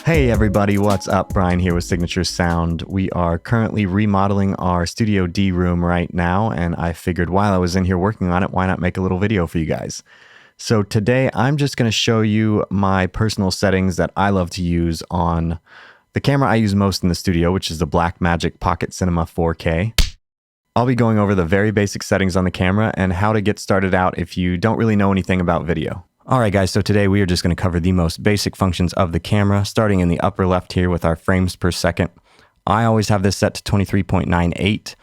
Hey everybody, what's up? Bryan here with Signature Sound. We are currently remodeling our Studio D room right now, and I figured while I was in here working on it, why not make a little video for you guys? So today I'm just going to show you my personal settings that I love to use on the camera I use most in the studio, which is the Blackmagic Pocket Cinema 4K. I'll be going over the very basic settings on the camera and how to get started out if you don't really know anything about video. Alright guys, so today we are just going to cover the most basic functions of the camera, starting in the upper left here with our frames per second. I always have this set to 23.98.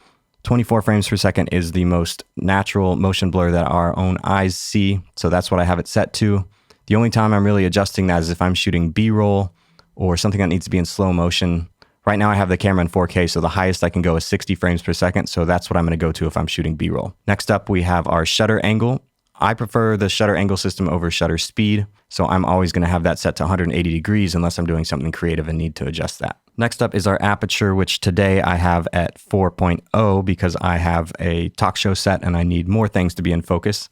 24 frames per second is the most natural motion blur that our own eyes see, so that's what I have it set to. The only time I'm really adjusting that is if I'm shooting B-roll or something that needs to be in slow motion. Right now I have the camera in 4K, so the highest I can go is 60 frames per second, so that's what I'm going to go to if I'm shooting B-roll. Next up we have our shutter angle. I prefer the shutter angle system over shutter speed, so I'm always going to have that set to 180 degrees unless I'm doing something creative and need to adjust that. Next up is our aperture, which today I have at 4.0 because I have a talk show set and I need more things to be in focus.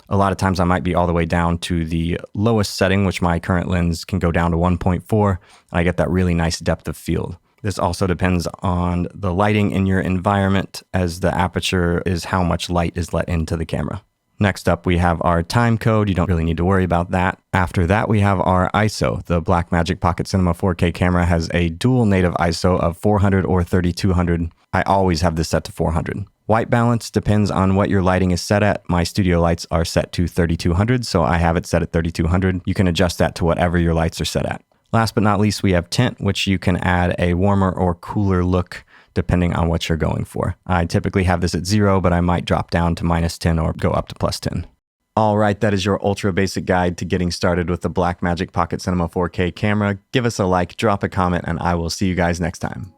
A lot of times I might be all the way down to the lowest setting, which my current lens can go down to 1.4, and I get that really nice depth of field. This also depends on the lighting in your environment, as the aperture is how much light is let into the camera. Next up, we have our time code. You don't really need to worry about that. After that, we have our ISO. The Blackmagic Pocket Cinema 4K camera has a dual native ISO of 400 or 3200. I always have this set to 400. White balance depends on what your lighting is set at. My studio lights are set to 3200, so I have it set at 3200. You can adjust that to whatever your lights are set at. Last but not least, we have tint, which you can add a warmer or cooler look depending on what you're going for. I typically have this at 0, but I might drop down to -10 or go up to +10. All right, that is your ultra basic guide to getting started with the Blackmagic Pocket Cinema 4K camera. Give us a like, drop a comment, and I will see you guys next time.